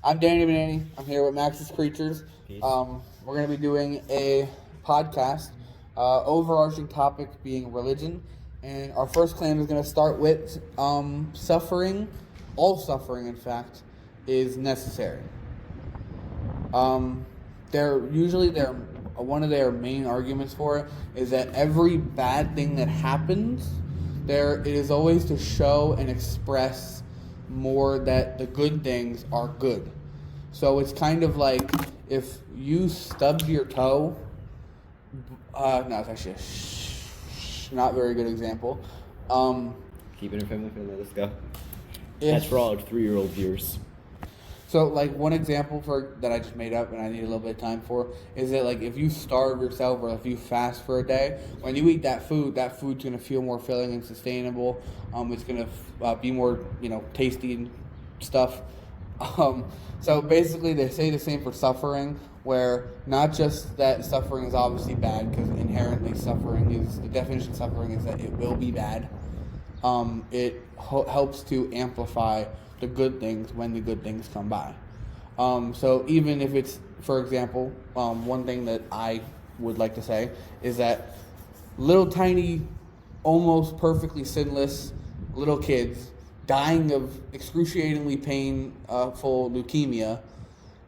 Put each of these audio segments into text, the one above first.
I'm Danny Banani. I'm here with Max's Creatures. Peace. We're going to be doing a podcast, overarching topic being religion. And our first claim is going to start with suffering. All suffering, in fact, is necessary. One of their main arguments for it is that every bad thing that happens, it is always to show and express more that the good things are good. So it's kind of like if you stubbed your toe. No, it's actually a not very good example. Keeping it family friendly, let's go. That's for all our 3-year-old viewers. So, like, one example that I just made up and I need a little bit of time for is that, like, if you starve yourself or if you fast for a day, when you eat that food's going to feel more filling and sustainable. It's going to be more, tasty and stuff. So, basically, they say the same for suffering, where not just that suffering is obviously bad, because inherently the definition of suffering is that it will be bad. It helps to amplify the good things when the good things come by. So even if it's, for example, one thing that I would like to say is that little tiny, almost perfectly sinless little kids dying of excruciatingly painful leukemia,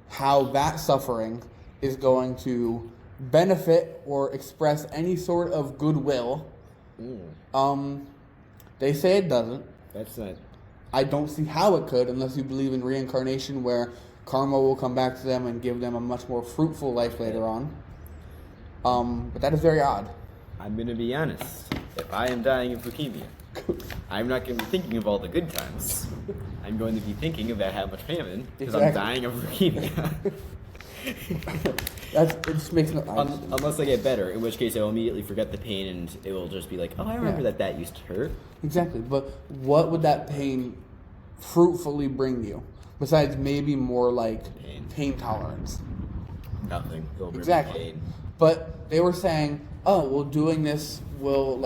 how that suffering is going to benefit or express any sort of goodwill. They say it doesn't. That's not. I don't see how it could, unless you believe in reincarnation, where karma will come back to them and give them a much more fruitful life later on. But that is very odd. I'm going to be honest. If I am dying of leukemia, I'm not going to be thinking of all the good times. I'm going to be thinking about how much famine, because I'm dying of leukemia. It just makes no sense. Unless I get better, in which case I will immediately forget the pain and it will just be like, oh, I remember that used to hurt. Exactly, but what would that pain fruitfully bring you? Besides maybe more like pain tolerance. Nothing. It'll bring Exactly. pain. But they were saying, doing this will,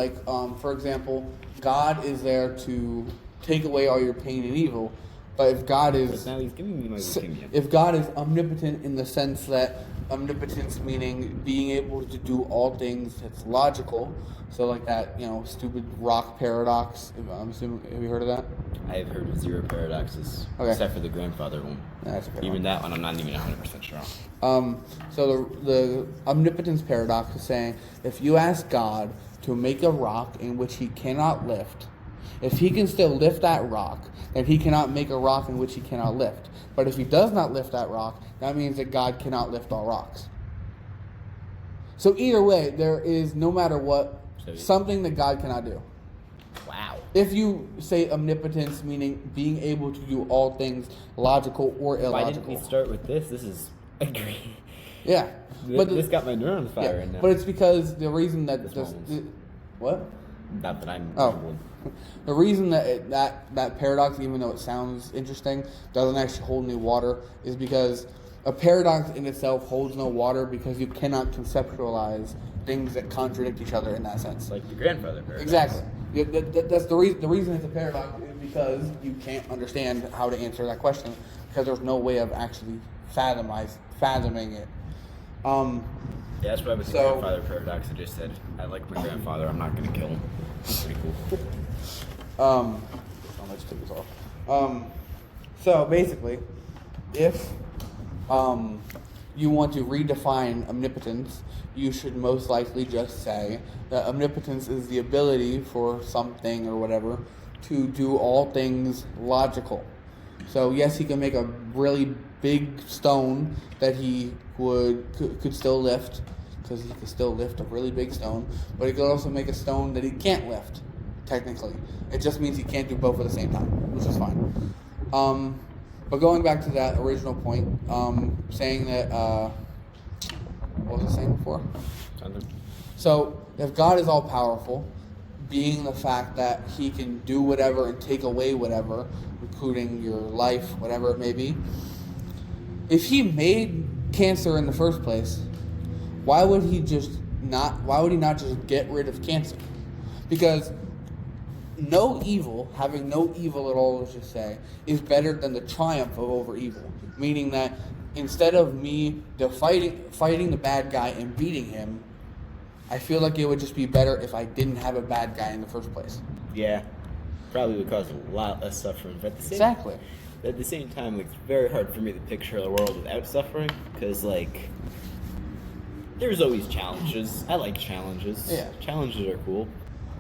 for example, God is there to take away all your pain and evil. But if God is, now he's giving me my leukemia. If God is omnipotent in the sense that omnipotence meaning being able to do all things that's logical, so like that, stupid rock paradox. I'm assuming, have you heard of that? I have heard of 0 paradoxes, except for the grandfather one. That's a even that one, I'm not even 100% sure. So the omnipotence paradox is saying if you ask God to make a rock in which he cannot lift, if he can still lift that rock, then he cannot make a rock in which he cannot lift. But if he does not lift that rock, that means that God cannot lift all rocks. So either way, there is, no matter what, something that God cannot do. Wow. If you say omnipotence, meaning being able to do all things logical or illogical. Why didn't we start with this? This is great. Yeah. This got my neurons firing now. But it's because the reason that what? Not that I'm. The reason that paradox, even though it sounds interesting, doesn't actually hold any water is because a paradox in itself holds no water because you cannot conceptualize things that contradict each other in that sense. Like the grandfather paradox. Exactly. That's the reason. The reason it's a paradox is because you can't understand how to answer that question because there's no way of actually fathoming it. Yeah, that's why with the grandfather paradox, I just said, I like my grandfather, I'm not going to kill him. It's pretty cool. Let's take this off. So basically, if you want to redefine omnipotence, you should most likely just say that omnipotence is the ability for something or whatever to do all things logical. So yes, he can make a really big stone that he could still lift, because he could still lift a really big stone, but he could also make a stone that he can't lift, technically. It just means he can't do both at the same time, which is fine. But going back to that original point, saying that, what was I saying before? So, if God is all-powerful, being the fact that he can do whatever and take away whatever, including your life, whatever it may be, if he made cancer in the first place, why would he not just get rid of cancer? Because having no evil at all, let's just say, is better than the triumph of over evil. Meaning that instead of me fighting the bad guy and beating him, I feel like it would just be better if I didn't have a bad guy in the first place. Yeah, probably would cause a lot less suffering. But at the same time, like, it's very hard for me to picture a world without suffering, because, like, there's always challenges. I like challenges. Yeah. Challenges are cool.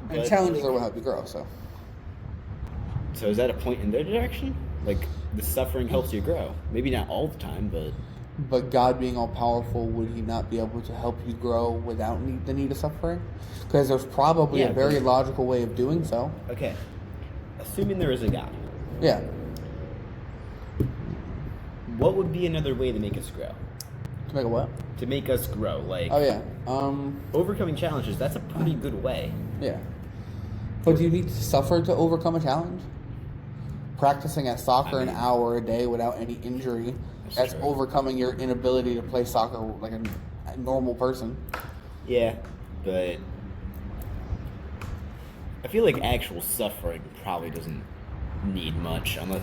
And challenges are what help you grow, so. So is that a point in their direction? Like, the suffering helps you grow. Maybe not all the time, but... But God being all-powerful, would he not be able to help you grow without the need of suffering? Because there's probably a very logical way of doing so. Okay. Assuming there is a God. Yeah. What would be another way to make us grow? To make a what? To make us grow. Like, oh, yeah. Overcoming challenges, that's a pretty good way. Yeah. But do you need to suffer to overcome a challenge? Practicing at soccer an hour a day without any injury, that's overcoming your inability to play soccer like a normal person. Yeah, but I feel like actual suffering probably doesn't need much, unless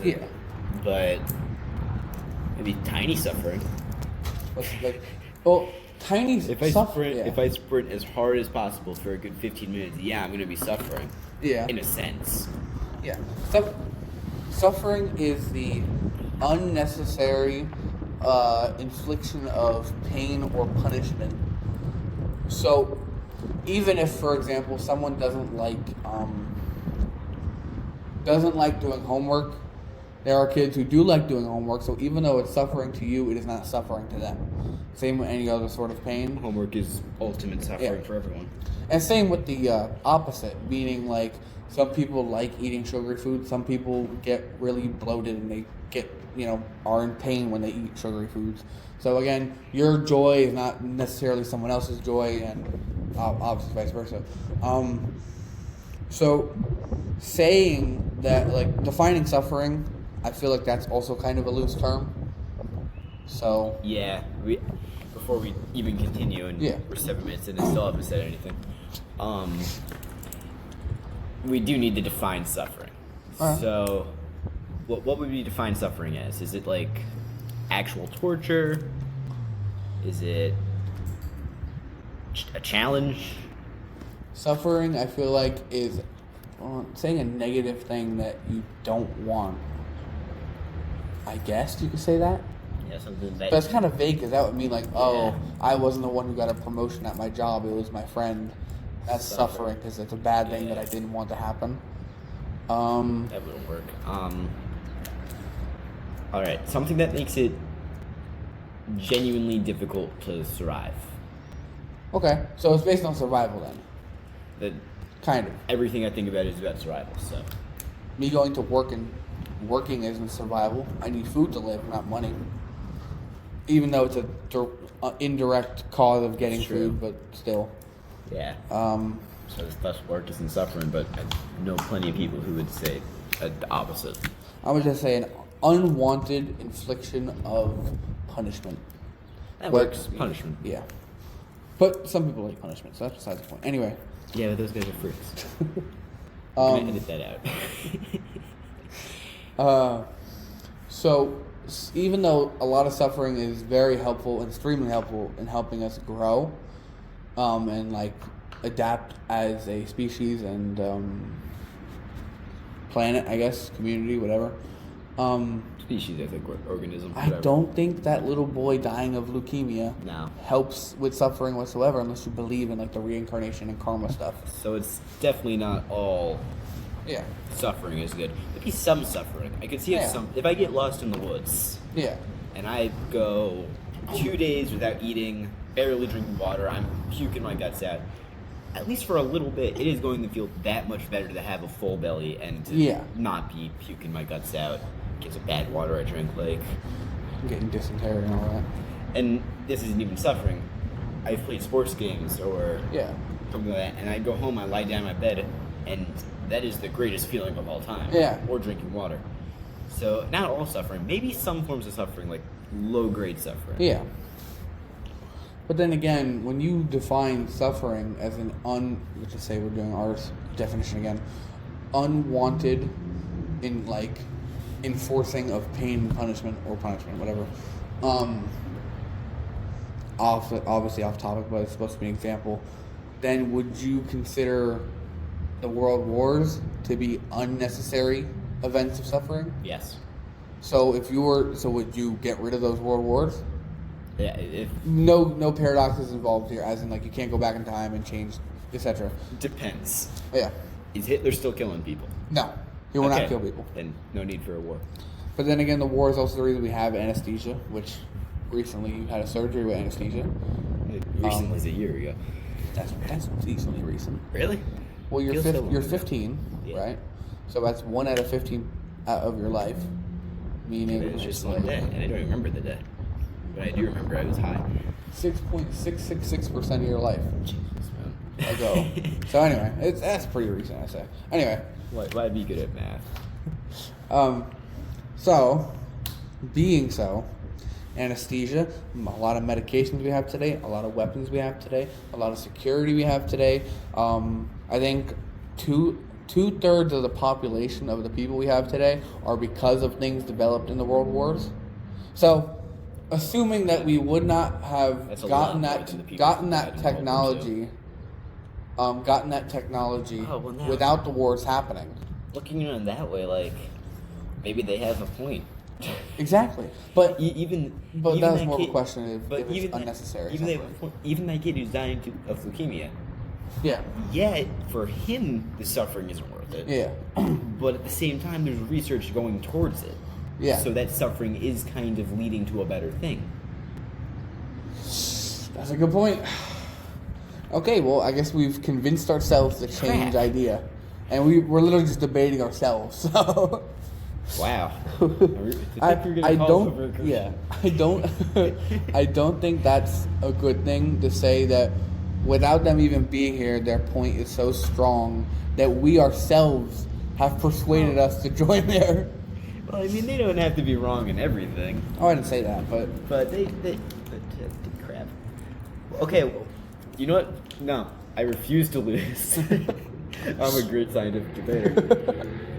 but maybe tiny suffering. Tiny. If I sprint as hard as possible for a good 15 minutes, I'm going to be suffering. Yeah. In a sense. Yeah. Suffering is the unnecessary infliction of pain or punishment. So, even if, for example, someone doesn't like doing homework, there are kids who do like doing homework. So even though it's suffering to you, it is not suffering to them. Same with any other sort of pain. Homework is ultimate suffering for everyone. And same with the opposite, meaning like some people like eating sugary food. Some people get really bloated and they get, are in pain when they eat sugary foods. So again, your joy is not necessarily someone else's joy, and obviously vice versa. So saying that, like, defining suffering, I feel like that's also kind of a loose term. So yeah, before we even continue, and we're 7 minutes in and still haven't said anything. We do need to define suffering. So, what would we define suffering as? Is it like actual torture? Is it a challenge? Suffering, I feel like, is saying a negative thing that you don't want. I guess you could say that. Yeah, something that. But it's kind of vague, because that would mean like, I wasn't the one who got a promotion at my job. It was my friend. That's suffering, because it's a bad thing that I didn't want to happen. That wouldn't work. All right, something that makes it genuinely difficult to survive. Okay, so it's based on survival then. Kind of. Everything I think about is about survival. So, me going to work and working isn't survival. I need food to live, not money. Even though it's a indirect cause of getting food, but still. Yeah. So thus work isn't suffering, but I know plenty of people who would say the opposite. I would just say an unwanted infliction of punishment. That works. Punishment. Yeah. But some people like punishment, so that's besides the point. Anyway. Yeah, but those guys are freaks. I'm gonna edit that out. So even though a lot of suffering is very helpful and extremely helpful in helping us grow, and like adapt as a species and planet, I guess, community, whatever. Species, I think, organism. I don't think that little boy dying of leukemia helps with suffering whatsoever, unless you believe in like the reincarnation and karma stuff. So it's definitely not all. Yeah. Suffering is good. Maybe some suffering. I could see if I get lost in the woods. Yeah. And I go 2 days without eating, barely drinking water, I'm puking my guts out. At least for a little bit, it is going to feel that much better to have a full belly and to not be puking my guts out because of bad water I drink, like getting dysentery and all that. And this isn't even suffering. I've played sports games or something like that, and I go home, I lie down in my bed, and that is the greatest feeling of all time. Yeah. Or drinking water. So not all suffering. Maybe some forms of suffering, like low-grade suffering. Yeah. But then again, when you define suffering as let's just say we're doing our definition again, unwanted in like enforcing of pain, punishment, whatever. Obviously off topic, but it's supposed to be an example. Then would you consider the world wars to be unnecessary events of suffering? Yes. So would you get rid of those world wars? Yeah. If No paradoxes involved here, as in like you can't go back in time and change, etc. Depends. Yeah. Is Hitler still killing people? No, he will not kill people. Then no need for a war. But then again, the war is also the reason we have anesthesia, which recently you had a surgery with anesthesia. Recently was a year ago. That's decently recent. Really? Well, you're Feels so you're long. 15, Yeah. right? So that's 1 out of 15 out of your life. Meaning It was just one day, and I don't remember the day. But I do remember I was high. 6.666% of your life Jesus, man. ago. So anyway, that's pretty recent, I say. Anyway, Why be good at math? So, being so, anesthesia, a lot of medications we have today, a lot of weapons we have today, a lot of security we have today. I think two-thirds of the population of the people we have today are because of things developed in the world wars. So, assuming that we would not have That's a gotten lot more that than the people gotten who that died in World War technology, Oh, well, now- without the wars happening. Looking at it that way, like, maybe they have a point. Exactly, but Even that was that more of a kid- question but if it's even unnecessary. even that kid who's dying of leukemia. Yeah. Yeah, for him, the suffering isn't worth it. Yeah. But at the same time, there's research going towards it. Yeah. So that suffering is kind of leading to a better thing. That's a good point. Okay, well, I guess we've convinced ourselves to change Crap. idea. And we're literally just debating ourselves. So Wow. I don't think that's a good thing to say that without them even being here, their point is so strong that we ourselves have persuaded us to join there. Well, I mean, they don't have to be wrong in everything. Oh, I didn't say that, but But crap. Okay, well, you know what? No, I refuse to lose. I'm a great scientific debater.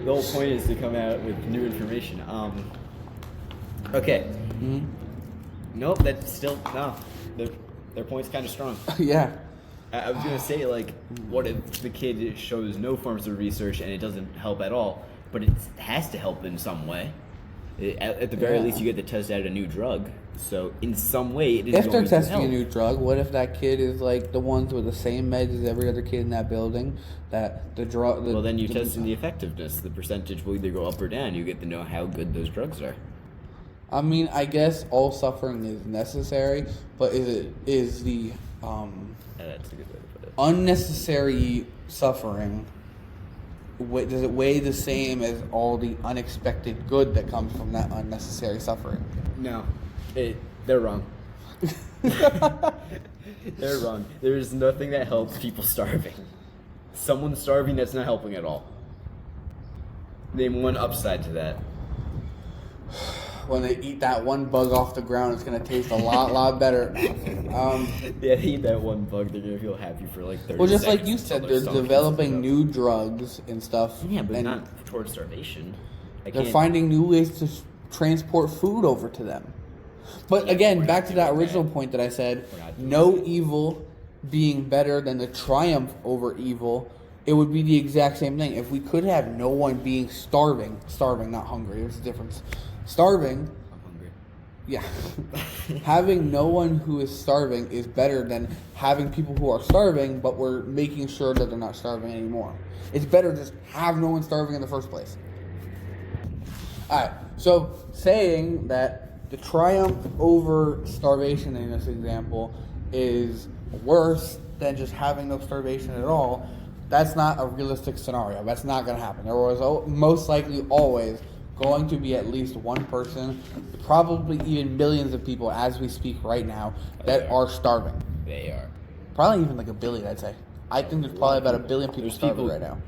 The whole point is to come out with new information. Okay. mhm. Nope, that's still no. Their point's kind of strong. Yeah. I was gonna say, like, what if the kid shows no forms of research and it doesn't help at all, but it has to help in some way. At the very Yeah. least, you get to test out a new drug. So in some way, it is If they're going to testing help. a new drug, what if that kid is like the ones with the same meds as every other kid in that building? That the drug. Well, then you test in the effectiveness. The percentage will either go up or down. You get to know how good those drugs are. I mean, I guess all suffering is necessary, but is the That's a good way to put it. unnecessary suffering? Does it weigh the same as all the unexpected good that comes from that unnecessary suffering? No, they're wrong. They're wrong. There is nothing that helps people starving. Someone starving, that's not helping at all. Name one upside to that. When they eat that one bug off the ground, it's gonna taste a lot better. Yeah, they eat that one bug, they're gonna feel happy for like 30 Well, just seconds. like you until said, their they're stomach developing gets new drugs and stuff. enough. Yeah, but and not towards starvation. they're finding new ways to transport food over to them. But Yeah, again, we're back not to that doing original that. point that I said, We're not doing no that. evil being better than the triumph over evil, it would be the exact same thing. If we could have no one being starving, not hungry, there's a difference. Starving, I'm hungry. yeah. Having no one who is starving is better than having people who are starving, but we're making sure that they're not starving anymore. It's better just have no one starving in the first place. Alright, so saying that the triumph over starvation in this example is worse than just having no starvation at all, that's not a realistic scenario. That's not going to happen. There was most likely always going to be at least one person, probably even millions of people as we speak right now, that are starving. They are. Probably even like a billion, I'd say. I think there's probably about a billion people There's starving people- right now.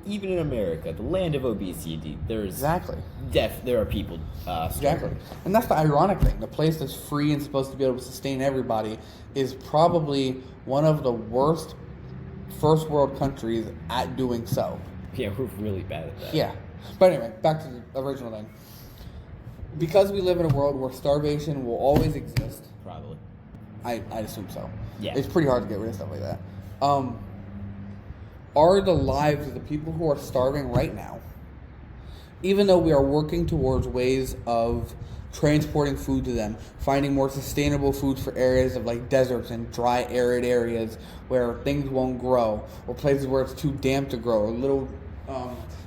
Even in America, the land of obesity, there's Exactly. there are people Exactly. starving. And that's the ironic thing. The place that's free and supposed to be able to sustain everybody is probably one of the worst first world countries at doing so. Yeah, we're really bad at that. Yeah. But anyway, back to the original thing. Because we live in a world where starvation will always exist. Probably. I'd assume so. Yeah. It's pretty hard to get rid of stuff like that. Are the lives of the people who are starving right now, even though we are working towards ways of transporting food to them, finding more sustainable foods for areas of like deserts and dry, arid areas where things won't grow, or places where it's too damp to grow, or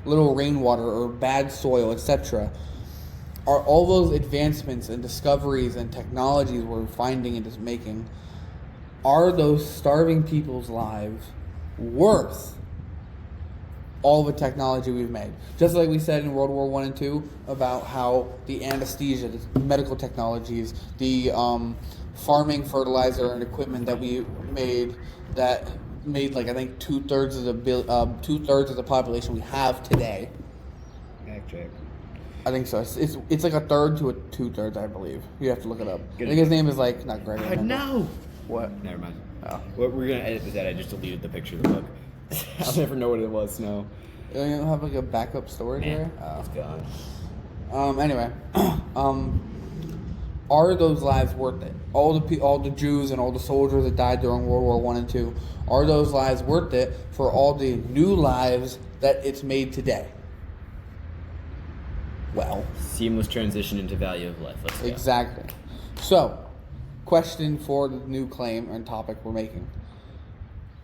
little rainwater or bad soil, etc. Are all those advancements and discoveries and technologies we're finding and just making, are those starving people's lives worth all the technology we've made? Just like we said in World War I and II about how the anesthesia, the medical technologies, the farming fertilizer and equipment that we made that made like I think 2/3 of the population we have today. Backtrack. I think so. It's like 1/3 to 2/3, I believe. You have to look it up. Good. I think his name is like not Greg. No. What? Never mind. Oh. What we're gonna edit this out. I just deleted the picture of the book. I'll never know what it was. No. You don't have like a backup story here? Oh. It's gone. Anyway, are those lives worth it? All the Jews and all the soldiers that died during World War I and II, are those lives worth it for all the new lives that it's made today? Well, Seamless transition into value of life. Let's go. exactly. So, question for the new claim and topic we're making.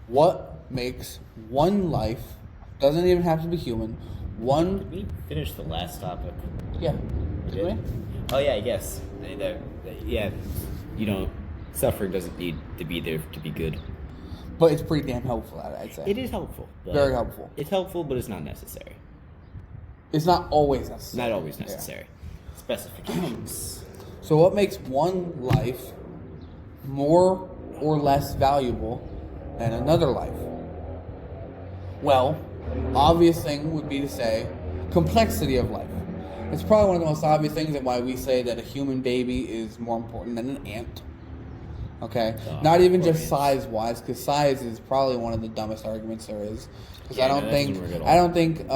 What makes one life, doesn't even have to be human, one... Did we finish the last topic? Yeah. We did? Oh, yeah, I guess. Yeah, suffering doesn't need to be there to be good. But it's pretty damn helpful, I'd say. It is helpful. But Very helpful. It's helpful, but it's not necessary. It's not always necessary. Not always necessary. Yeah. Specifications. So what makes one life more or less valuable than another life? Well, obvious thing would be to say complexity of life. It's probably one of the most obvious things and why we say that a human baby is more important than an ant. Okay? Not even just size-wise, because size is probably one of the dumbest arguments there is. Because I don't think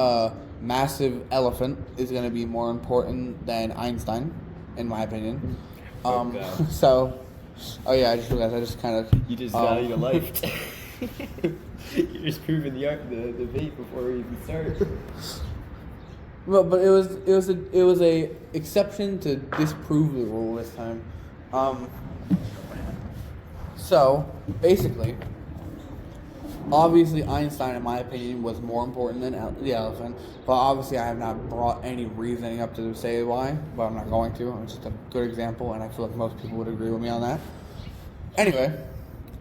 massive elephant is going to be more important than Einstein, in my opinion. So, oh yeah, I just realized I just kind of... You just valued a life. You're just proving the debate before we even start. Well, but it was a exception to disprove the rule this time. So basically, obviously Einstein, in my opinion, was more important than the elephant. But obviously, I have not brought any reasoning up to say why. But I'm not going to. It's just a good example, and I feel like most people would agree with me on that. Anyway.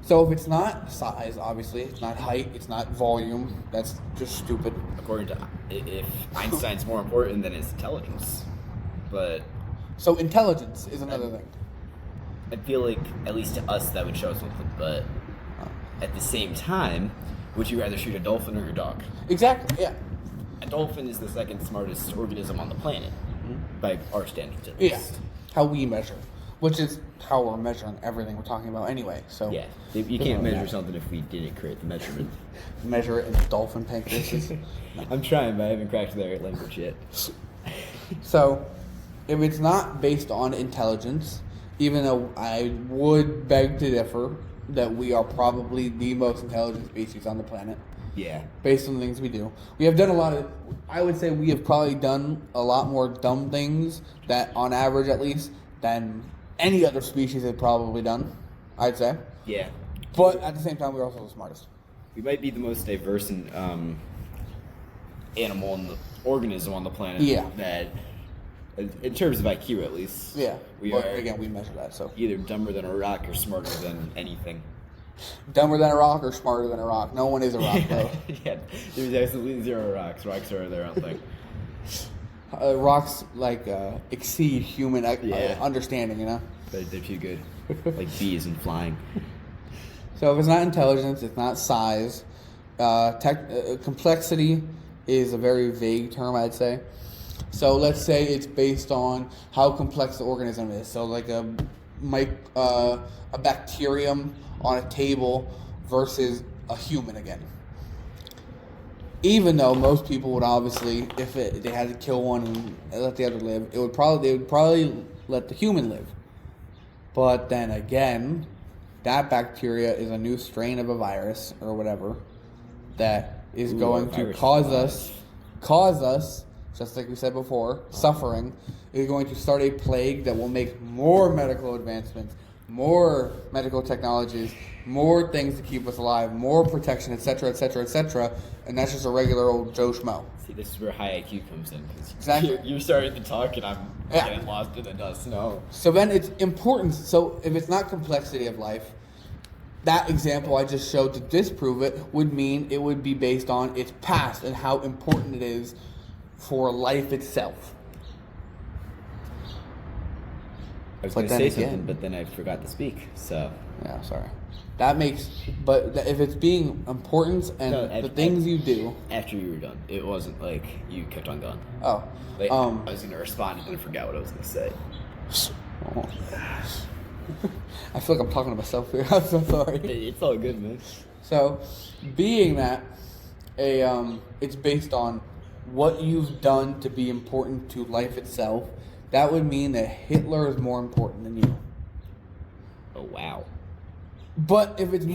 So if it's not size, obviously, it's not height, it's not volume, that's just stupid. According to, if Einstein's more important than his intelligence, but... So intelligence is another thing. I feel like, at least to us, that would show something, but at the same time, would you rather shoot a dolphin or your dog? Exactly, yeah. A dolphin is the second smartest organism on the planet, by our standards at Yeah, least. how we measure. Which is how we're measuring everything we're talking about anyway. So yeah, you can't measure something if we didn't create the measurement. Measure it in dolphin pancreases. I'm trying, but I haven't cracked their language yet. So, if it's not based on intelligence, even though I would beg to differ that we are probably the most intelligent species on the planet. Yeah. Based on the things we do. We have done I would say we have probably done a lot more dumb things that, on average at least, than any other species have probably done, I'd say. Yeah. But at the same time, we're also the smartest. We might be the most diverse animal and organism on the planet. Yeah. That, in terms of IQ at least. Yeah. We but are again, we measure that, so. Either dumber than a rock or smarter than anything. Dumber than a rock or smarter than a rock? No one is a rock, though. Yeah, there's absolutely zero rocks. Rocks are their own thing. Rocks exceed human understanding, you know. They're too good, like bees and flying. So if it's not intelligence, it's not size. Complexity is a very vague term, I'd say. So let's say it's based on how complex the organism is. So like a bacterium on a table versus a human again. Even though most people would obviously, if they had to kill one and let the other live, they would probably let the human live. But then again, that bacteria is a new strain of a virus or whatever that is going to cause us, just like we said before, suffering. Is going to start a plague that will make more medical advancements, more medical technologies, more things to keep us alive, more protection, etc., etc., etc. And that's just a regular old Joe Schmo. See, this is where high IQ comes in. Exactly. You're starting to talk and I'm getting lost in the dust. No. So then it's important. So if it's not complexity of life, that example I just showed to disprove it would mean it would be based on its past and how important it is for life itself. I was going to say something, but then I forgot to speak. So yeah, sorry. That makes, but if it's being important and the things you do. After you were done, it wasn't like you kept on going. Oh, like, I was going to respond and then I forgot what I was going to say. Oh. I feel like I'm talking to myself here. I'm so sorry. It's all good, man. So, being that it's based on what you've done to be important to life itself, that would mean that Hitler is more important than you. Oh wow. But if it's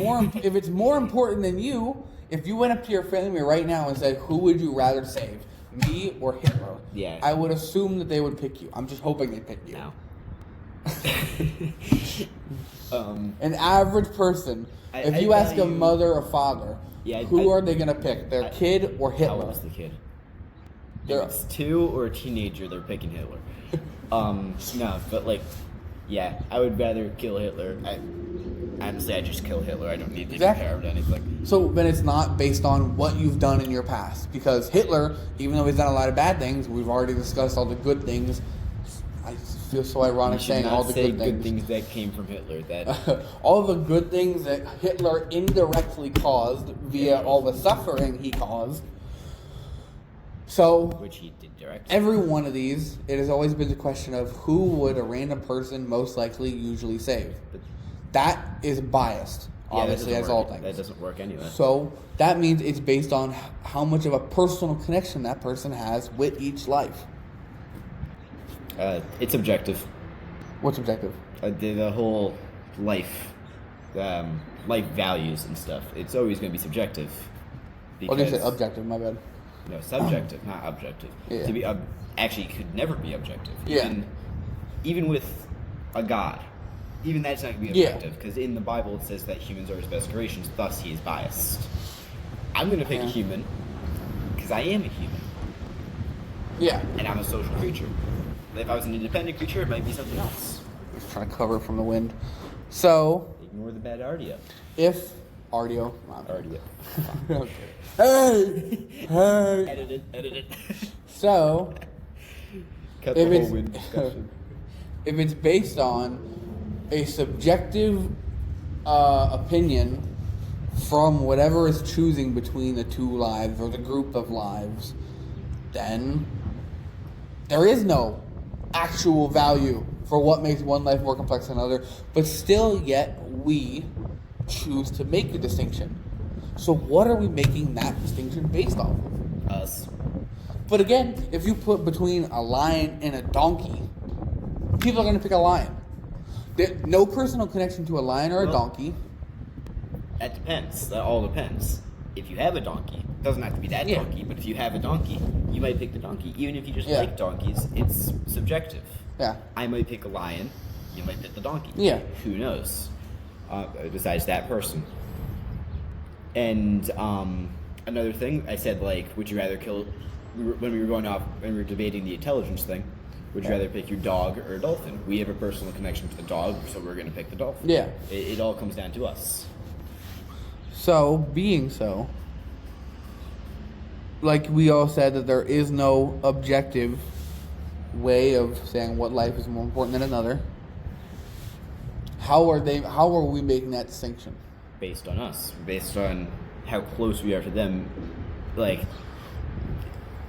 more important than you, if you went up to your family right now and said, "Who would you rather save, me or Hitler?" Yeah. I would assume that they would pick you. I'm just hoping they pick you. No. An average person, if you ask a mother or father, who are they gonna pick? Their kid or Hitler? How old is the kid? If it's 2 or a teenager, they're picking Hitler. No, but like, yeah, I would rather kill Hitler. Honestly, I just kill Hitler. I don't need to compare him to anything. So then it's not based on what you've done in your past. Because Hitler, even though he's done a lot of bad things, we've already discussed all the good things. I feel so ironic saying all the good things that came from Hitler. That all the good things that Hitler indirectly caused via all the suffering he caused. So, which he did directly. Every one of these, it has always been the question of who would a random person most likely usually save. That is biased, obviously, as all things. That doesn't work anyway. So that means it's based on how much of a personal connection that person has with each life. It's objective. What's objective? The whole life values and stuff. It's always going to be subjective. What did you say? Objective, my bad. No, subjective, not objective. Yeah. To be actually, it could never be objective. Yeah. Even with a god, even that's not going to be objective, because in the Bible it says that humans are his best creations, thus he is biased. I'm going to pick a human, because I am a human. Yeah. And I'm a social creature. If I was an independent creature, it might be something else. Just trying to cover from the wind. So. Ignore the bad RDO. If. RDO. RDO. Okay. Hey! Edit it. So. Cut the whole wind discussion. If it's based on a subjective opinion from whatever is choosing between the two lives or the group of lives, then there is no actual value for what makes one life more complex than another, but still yet we choose to make the distinction. So what are we making that distinction based on? Us. But again, if you put between a lion and a donkey, people are going to pick a lion. No personal connection to a lion or a donkey. That depends. That all depends. If you have a donkey, it doesn't have to be that donkey, but if you have a donkey, you might pick the donkey. Even if you just like donkeys, it's subjective. Yeah. I might pick a lion, you might pick the donkey. Yeah. Who knows? Besides that person. And another thing, I said, like, would you rather kill, when we were debating the intelligence thing, would you rather pick your dog or a dolphin? We have a personal connection to the dog, so we're going to pick the dolphin. Yeah. It all comes down to us. So, being so, like we all said that there is no objective way of saying what life is more important than another. How are we making that distinction? Based on us. Based on how close we are to them. Like,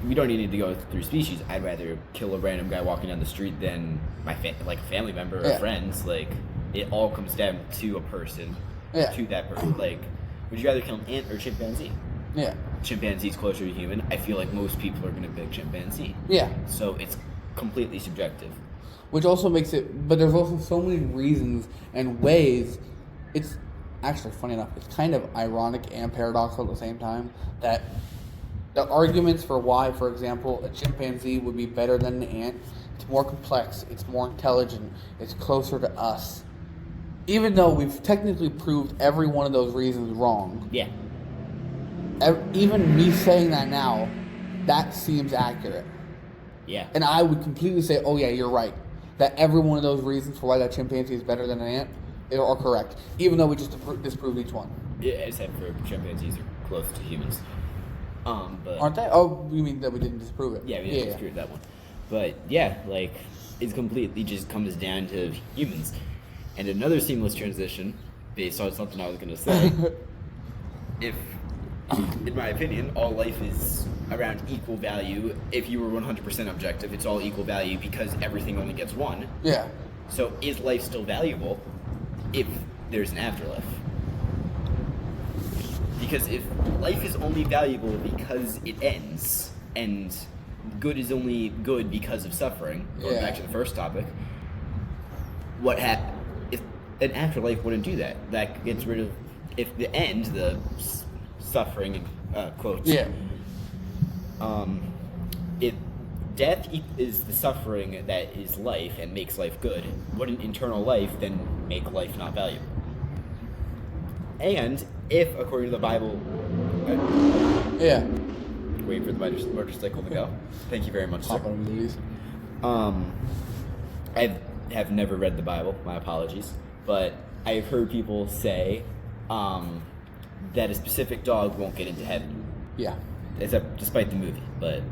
we don't need to go through species. I'd rather kill a random guy walking down the street than a family member or friends. Like, it all comes down to a person. Yeah. To that person. Like, would you rather kill an ant or a chimpanzee? Yeah. chimpanzee's closer to human, I feel like most people are going to pick chimpanzee. Yeah. So it's completely subjective. Which also makes it, but there's also so many reasons and ways. It's actually, funny enough, it's kind of ironic and paradoxical at the same time that the arguments for why, for example, a chimpanzee would be better than an ant, it's more complex, it's more intelligent, it's closer to us. Even though we've technically proved every one of those reasons wrong. Yeah. Even me saying that now, that seems accurate. Yeah. And I would completely say, oh yeah, you're right. That every one of those reasons for why that chimpanzee is better than an ant are correct. Even though we just disproved each one. Yeah, except for chimpanzees are close to humans. But aren't they? Oh, you mean that we didn't disprove it? Yeah, we didn't disprove that one. But yeah, like, it completely just comes down to humans. And another seamless transition, based on something I was going to say, if, in my opinion, all life is around equal value, if you were 100% objective, it's all equal value because everything only gets one. Yeah. So is life still valuable if there's an afterlife? Because if life is only valuable because it ends, and good is only good because of suffering, going back to the first topic, what happens? If an afterlife wouldn't do that, that gets rid of, if the end, the suffering, quotes. Yeah. If death is the suffering that is life and makes life good, wouldn't eternal life then make life not valuable? And if, according to the Bible, yeah. Wait for the motorcycle to go. Thank you very much, sir. I have never read the Bible. My apologies, but I've heard people say that a specific dog won't get into heaven. Yeah. Despite the movie, but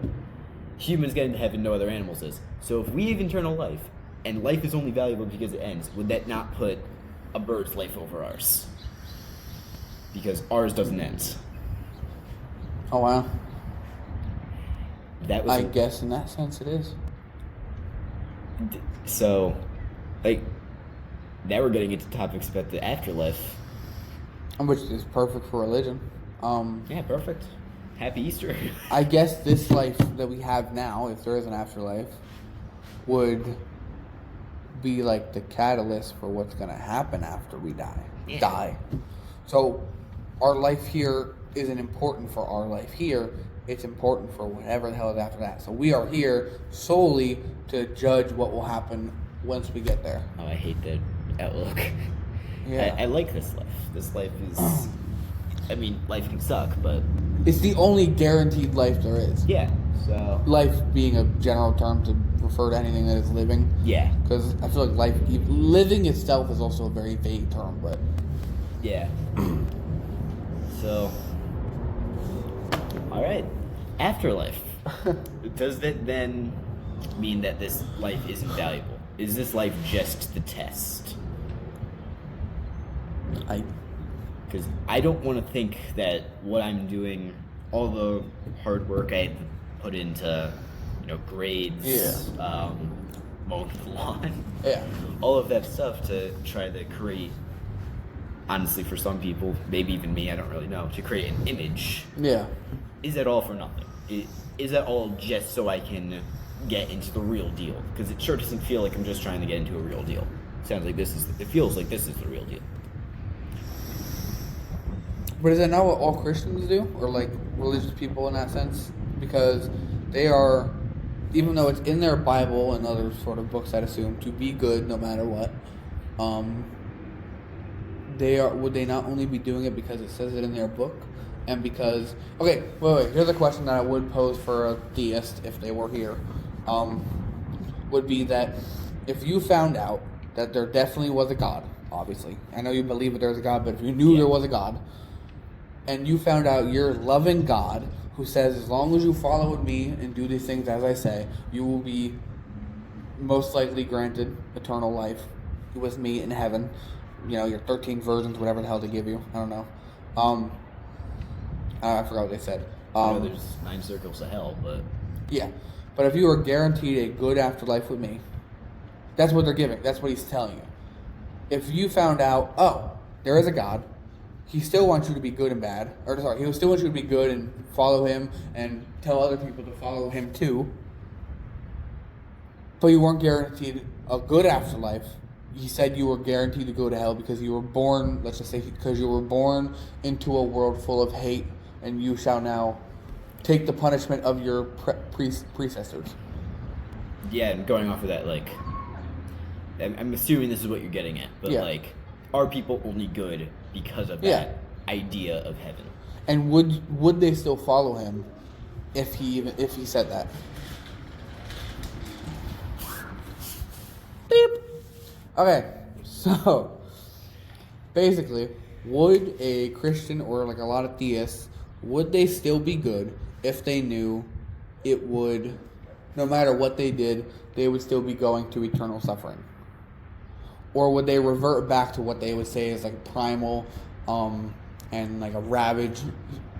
humans get into heaven, no other animals is. So if we have eternal life, and life is only valuable because it ends, would that not put a bird's life over ours? Because ours doesn't end. Oh wow. That was I guess in that sense it is. So, like, now we're getting into topics about the afterlife. Which is perfect for religion. Yeah, perfect. Happy Easter. I guess this life that we have now, if there is an afterlife, would be like the catalyst for what's going to happen after we die. Yeah. So our life here isn't important for our life here. It's important for whatever the hell is after that. So we are here solely to judge what will happen once we get there. Oh, I hate that outlook. Yeah. I like this life. This life is... I mean, life can suck, but... It's the only guaranteed life there is. Yeah, so... Life being a general term to refer to anything that is living. Yeah. Because I feel like living itself is also a very vague term, but... Yeah. So... Alright. Afterlife. Does that then mean that this life isn't valuable? Is this life just the test? Because I don't want to think that what I'm doing, all the hard work I put into, grades, mowing the lawn, all of that stuff to try to create, honestly, for some people, maybe even me, I don't really know, to create an image. Yeah. Is that all for nothing? Is that all just so I can get into the real deal? Because it sure doesn't feel like I'm just trying to get into a real deal. It feels like this is the real deal. But is that not what all Christians do? Or like religious people in that sense? Because they are, even though it's in their Bible and other sort of books, I'd assume, to be good no matter what, would they not only be doing it because it says it in their book? And because, okay, wait, here's a question that I would pose for a theist if they were here, would be that if you found out that there definitely was a God, obviously, I know you believe that there's a God, but if you knew there was a God, and you found out your loving God who says, as long as you follow with me and do these things as I say, you will be most likely granted eternal life with me in heaven. Your 13 virgins, whatever the hell they give you. I don't know. I forgot what they said. There's 9 circles of hell, but... Yeah. But if you were guaranteed a good afterlife with me, that's what they're giving. That's what he's telling you. If you found out, there is a God, he still wants you to be good and bad. Or sorry, he still wants you to be good and follow him and tell other people to follow him too. But you weren't guaranteed a good afterlife. He said you were guaranteed to go to hell because you were born, let's just say, because you were born into a world full of hate, and you shall now take the punishment of your predecessors. Yeah, and going off of that, like, I'm assuming this is what you're getting at, but like, are people only good because of that idea of heaven? And would they still follow him if he said that? Beep. Okay, so basically, would a Christian or like a lot of theists, would they still be good if they knew it would, no matter what they did, they would still be going to eternal suffering? Or would they revert back to what they would say is like primal and like a ravage,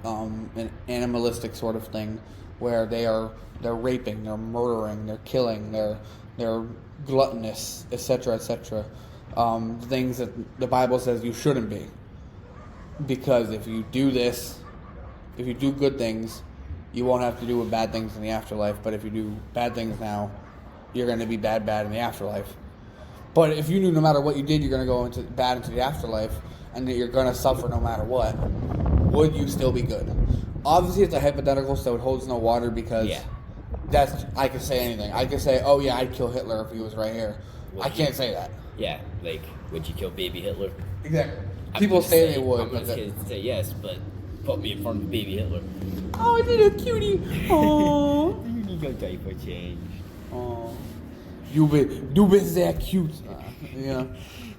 an animalistic sort of thing, where they're raping, they're murdering, they're killing, they're gluttonous, etc., etc. Things that the Bible says you shouldn't be. Because if you do this, if you do good things, you won't have to do bad things in the afterlife. But if you do bad things now, you're going to be bad in the afterlife. But if you knew no matter what you did, you're going to go into the afterlife, and that you're going to suffer no matter what, would you still be good? Obviously, it's a hypothetical, so it holds no water because I could say anything. I could say, oh yeah, I'd kill Hitler if he was right here. I can't say that. Yeah, like, would you kill baby Hitler? Exactly. People say they would. I'm going to say yes, but put me in front of baby Hitler. Oh, little cutie. Oh. You need your diaper change. Oh. You been that cute. Yeah.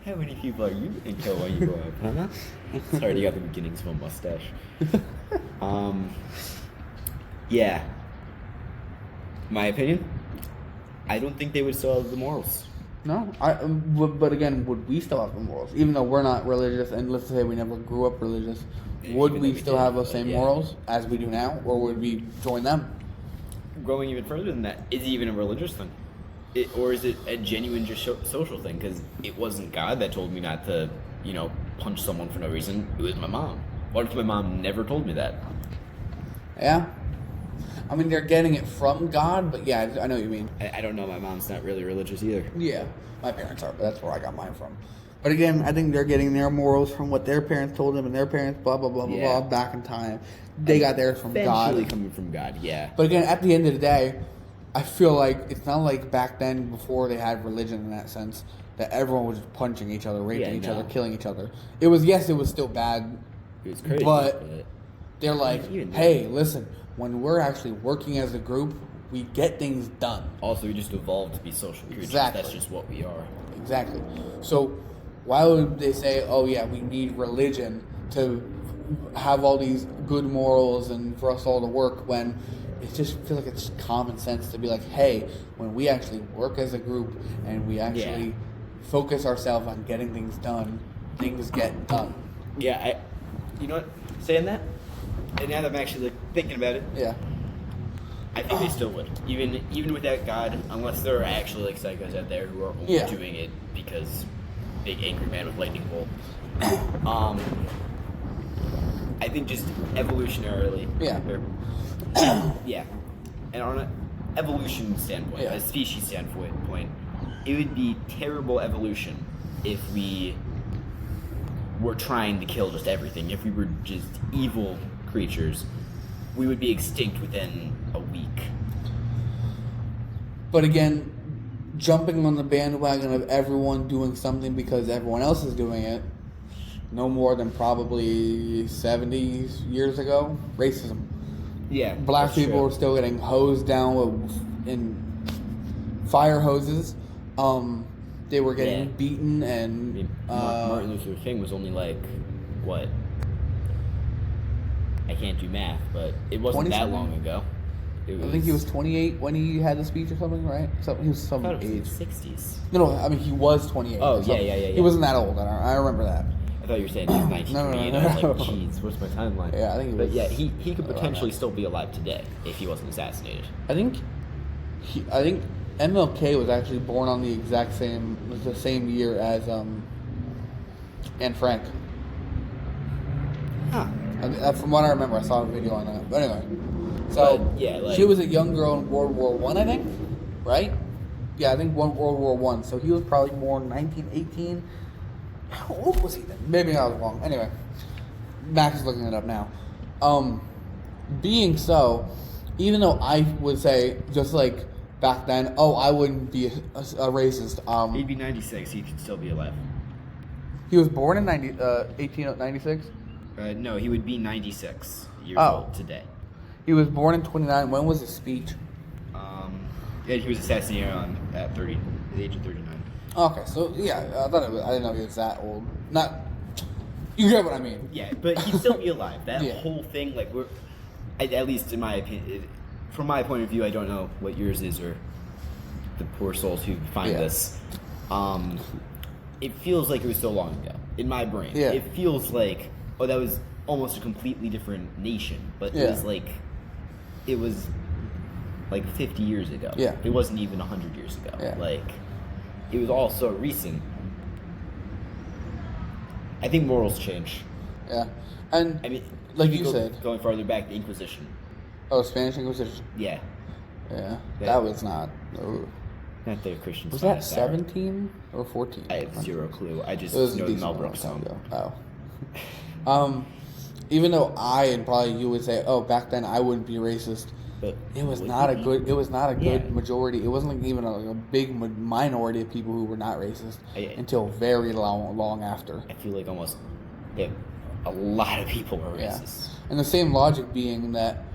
How many people are you going to kill while you grow up, huh? Sorry, you got the beginnings of a mustache. Yeah. My opinion, I don't think they would still have the morals. No, but again, would we still have the morals? Even though we're not religious, and let's say we never grew up religious, would we still have those same morals as we do now, or would we join them? Going even further than that, is it even a religious thing? Or is it a genuine just social thing? Because it wasn't God that told me not to, punch someone for no reason. It was my mom. What if my mom never told me that? Yeah. I mean, they're getting it from God, but yeah, I know what you mean. I don't know. My mom's not really religious either. Yeah, my parents are, but that's where I got mine from. But again, I think they're getting their morals from what their parents told them, and their parents, blah, blah, blah, blah, blah, back in time. They got theirs from God. Eventually coming from God, yeah. But again, at the end of the day, I feel like it's not like back then, before they had religion in that sense, that everyone was just punching each other, raping each other, killing each other. It was still bad. It was crazy. But they're like, hey, listen, when we're actually working as a group, we get things done. Also, we just evolved to be social creatures. Exactly. That's just what we are. Exactly. So why would they say, oh yeah, we need religion to have all these good morals and for us all to work, when it just feels like it's common sense to be like, hey, when we actually work as a group and we actually focus ourselves on getting things done, things get done. Yeah, you know what? Saying that, and now that I'm actually thinking about it, I think they still would, even without God, unless there are actually psychos out there who are only doing it because big angry man with lightning bolt. I think just evolutionarily, and on an evolution standpoint, a species standpoint, it would be terrible evolution if we were trying to kill just everything. If we were just evil creatures, we would be extinct within a week. But again, jumping on the bandwagon of everyone doing something because everyone else is doing it, no more than probably 70 years ago, racism. Yeah, black people were still getting hosed down in fire hoses. They were getting beaten, and Martin Luther King was only like, what? I can't do math, but it wasn't that long ago. I think he was 28 when he had the speech or something, right? So he was some age. In the 60s. No, I mean he was 28. Oh, yeah. He wasn't that old. I remember that. I thought you were saying he was 1920, and I was like, jeez, what's my timeline? Yeah, I think he was. But yeah, he could potentially still be alive today if he wasn't assassinated. I think MLK was actually born on the same year as Anne Frank. Huh. From what I remember, I saw a video on that. But anyway, so But, yeah, like, she was a young girl in World War One, I think, right? Yeah, I think World War One. So he was probably born 1918. How old was he then? Maybe I was wrong. Anyway, Max is looking it up now. Being so, even though I would say just like back then, I wouldn't be a racist. He'd be 96. He could still be alive. He was born in 1896. No, he would be 96 years Oh. old today. He was born in 29. When was his speech? Yeah, he was assassinated at the age of 39. Okay, so yeah, I didn't know he was that old. Not, you get what I mean? Yeah, but he'd still be alive. That Yeah. whole thing, like, at least in my opinion, from my point of view, I don't know what yours is or the poor souls who find this. It feels like it was so long ago in my brain. Yeah. It feels like, that was almost a completely different nation, but it was like 50 years ago. Yeah. It wasn't even 100 years ago. Yeah. Like, it was all so recent. I think morals change. Yeah, and I mean, like you said, going farther back, the Inquisition. Oh, Spanish Inquisition. Yeah. Yeah, that was not. Not the Christian. Was that 17 or 14? I have zero clue. I just It was know a the decent Mel amount Brooks of time song. ago. Oh. Even though I and probably you would say, back then I wouldn't be racist. But It was not a good. It was not a good Yeah. majority. It wasn't like even a big minority of people who were not racist until very long after. I feel like almost a lot of people are racist. And the same logic being that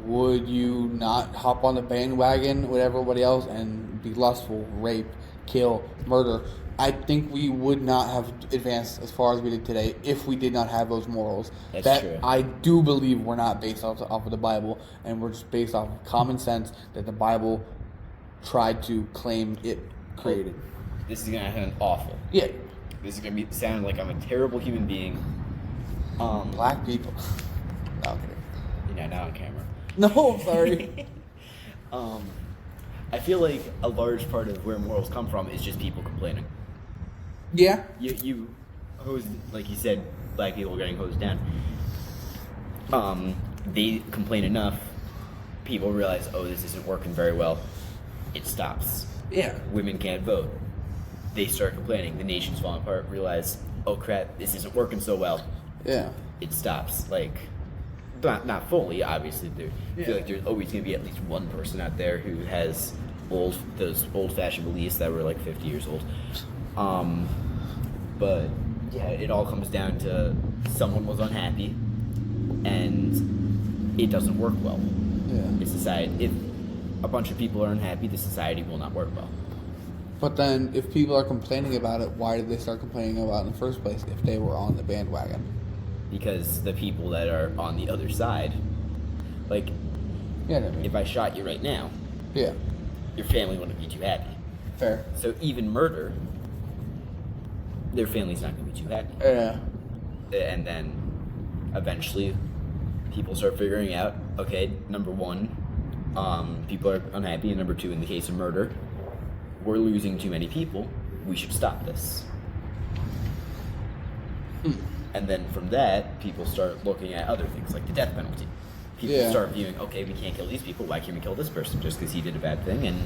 would you not hop on the bandwagon with everybody else and be lustful, rape, kill, murder? I think we would not have advanced as far as we did today if we did not have those morals. That's true. I do believe we're not based off of the Bible, and we're just based off of common sense that the Bible tried to claim it created. This is gonna sound awful. Yeah. This is gonna sound like I'm a terrible human being. Black people. No, I'm kidding. Not on camera. No, I'm sorry. I feel like a large part of where morals come from is just people complaining. Yeah. You hose, like you said, black people getting hosed down. They complain enough, people realize, this isn't working very well. It stops. Yeah. Women can't vote. They start complaining. The nation's falling apart. Realize, oh crap, this isn't working so well. Yeah. It stops. Like, not fully, obviously. I feel like there's always going to be at least one person out there who has those old-fashioned beliefs that were like 50 years old. But yeah, it all comes down to someone was unhappy, and it doesn't work well. Yeah. If a bunch of people are unhappy, the society will not work well. But then, if people are complaining about it, why did they start complaining about it in the first place if they were on the bandwagon? Because the people that are on the other side, like, if I shot you right now, your family wouldn't be too happy. Fair. So even murder, their family's not going to be too happy. Yeah. And then eventually people start figuring out, okay, number one, people are unhappy, and number two, in the case of murder, we're losing too many people. We should stop this. And then from that, people start looking at other things like the death penalty. People start viewing, okay, we can't kill these people. Why can't we kill this person just because he did a bad thing? And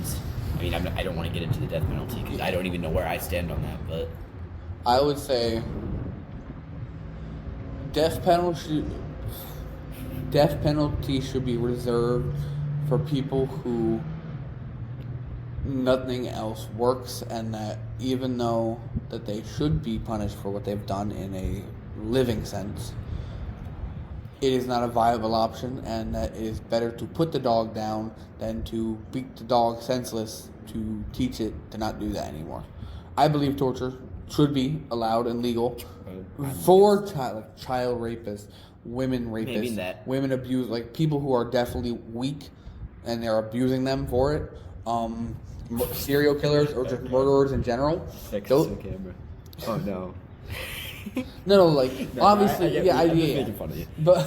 I mean, I don't want to get into the death penalty because I don't even know where I stand on that. But I would say death penalty should be reserved for people who nothing else works, and that even though that they should be punished for what they've done in a living sense, it is not a viable option, and that it is better to put the dog down than to beat the dog senseless to teach it to not do that anymore. I believe torture should be allowed and legal for child rapists, women rapists, women abuse, like people who are definitely weak and they're abusing them for it. Serial killers or just murderers in general. camera. Oh no. No, like obviously, I'm just making fun of you. But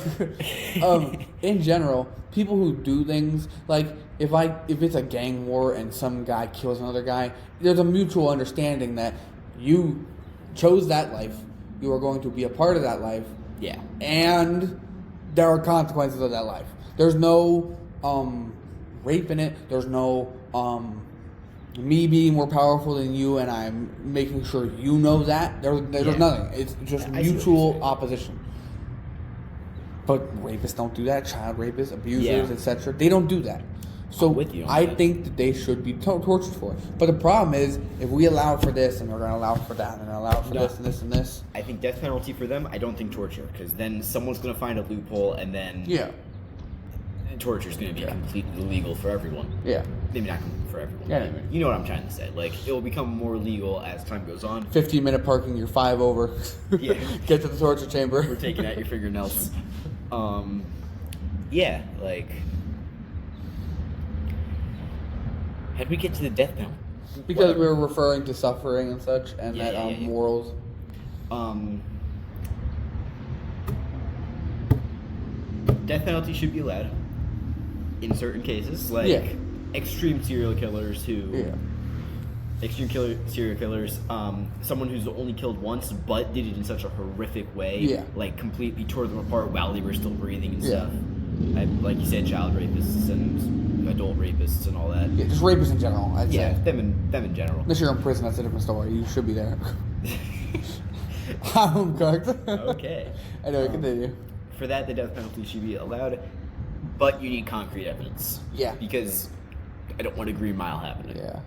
in general, people who do things like if it's a gang war and some guy kills another guy, there's a mutual understanding that you chose that life, you are going to be a part of that life, Yeah. And there are consequences of that life. There's no rape in it. There's no me being more powerful than you and I'm making sure you know that. There's nothing. It's just mutual opposition. But rapists don't do that. Child rapists, abusers, etc. They don't do that. So I think that they should be tortured for it. But the problem is, if we allow for this and we're going to allow for that and allow for this and this and this. I think death penalty for them, I don't think torture. Because then someone's going to find a loophole and then torture is going to be completely illegal for everyone. Yeah. Maybe not for everyone. Yeah. You know what I'm trying to say. Like, it will become more legal as time goes on. 15-minute parking, you're 5 over. Yeah. Get to the torture chamber. We're taking out your fingernails. Yeah, like... How did we get to the death penalty? Because we were referring to suffering and such, and morals. Death penalty should be allowed in certain cases, like extreme serial killers serial killers, someone who's only killed once but did it in such a horrific way, like completely tore them apart while they were still breathing and stuff. Like you said, child rapists and adult rapists and all that. Yeah, just rapists in general, I'd say. Them in general. Unless you're in prison, that's a different story. You should be there. I'm cooked. Okay. Anyway, continue. For that, the death penalty should be allowed, but you need concrete evidence. Yeah. Because I don't want a Green Mile happening. Yeah.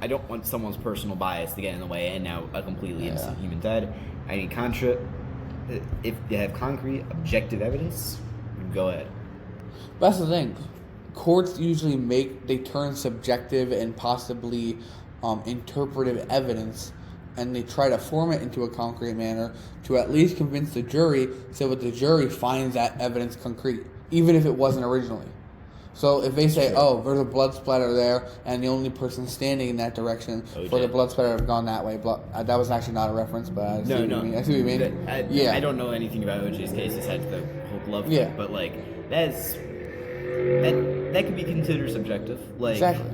I don't want someone's personal bias to get in the way and now a completely innocent human dead. I need if you have concrete, objective evidence, go ahead. That's the thing. Courts usually turn subjective and possibly interpretive evidence, and they try to form it into a concrete manner to at least convince the jury so that the jury finds that evidence concrete, even if it wasn't originally. So if they say, there's a blood splatter there, and the only person standing in that direction for the blood splatter have gone that way, that was actually not a reference, but I see what you mean. I see what you mean. I don't know anything about OJ's case besides the whole glove thing, but like that could be considered subjective. Like, exactly.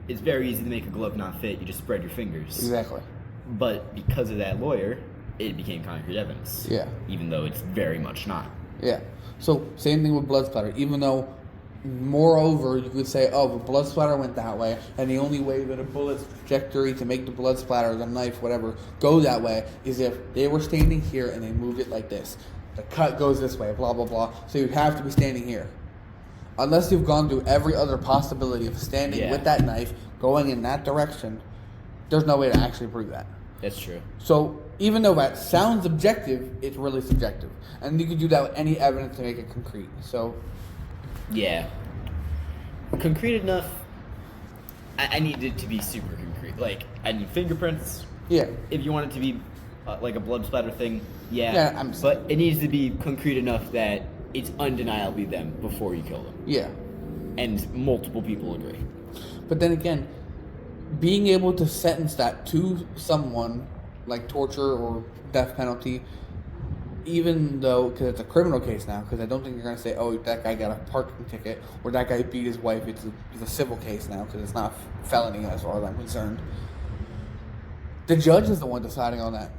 It's very easy to make a glove not fit. You just spread your fingers. Exactly. But because of that lawyer, it became concrete evidence. Yeah. Even though it's very much not. Yeah. So same thing with blood splatter. Even though, moreover, you could say, the blood splatter went that way, and the only way that a bullet's trajectory to make the blood splatter, the knife, whatever, go that way is if they were standing here and they moved it like this. The cut goes this way, blah, blah, blah. So you have to be standing here. Unless you've gone through every other possibility of standing with that knife, going in that direction, there's no way to actually prove that. That's true. So even though that sounds objective, it's really subjective. And you can do that with any evidence to make it concrete. So... yeah. Concrete enough. I need it to be super concrete. Like, I need fingerprints. Yeah. If you want it to be like a blood splatter thing, but it needs to be concrete enough that it's undeniably them before you kill them. Yeah. And multiple people agree. But then again, being able to sentence that to someone, like torture or death penalty, even though, because it's a criminal case now, because I don't think you're going to say, that guy got a parking ticket, or that guy beat his wife. It's a civil case now, because it's not a felony as far as I'm concerned. The judge is the one deciding on that.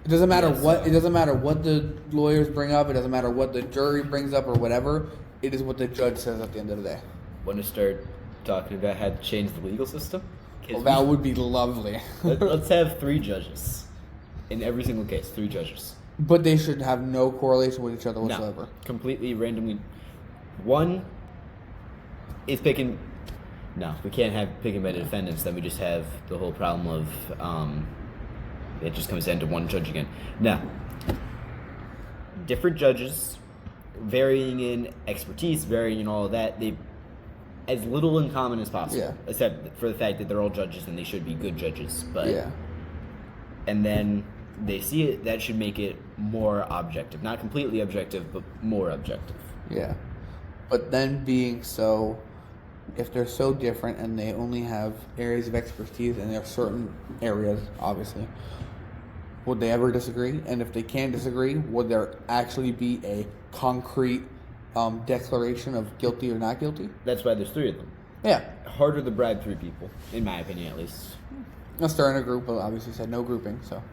It doesn't matter It doesn't matter what the lawyers bring up. It doesn't matter what the jury brings up or whatever. It is what the judge says at the end of the day. Want to start talking about how to change the legal system? That would be lovely. Let's have 3 judges in every single case. 3 judges. But they should have no correlation with each other whatsoever. No, completely randomly. One is picking. No, we can't have picking by the defendants. Then we just have the whole problem of it just comes down to one judge again. No, different judges, varying in expertise, varying in all of that. They as little in common as possible, except for the fact that they're all judges and they should be good judges. But and then they see it, that should make it more objective. Not completely objective, but more objective. Yeah. But then being so, if they're so different and they only have areas of expertise and there are certain areas, obviously, would they ever disagree? And if they can disagree, would there actually be a concrete declaration of guilty or not guilty? That's why there's 3 of them. Yeah. Harder to bribe 3 people, in my opinion at least. Unless they're in a group, but obviously said no grouping, so...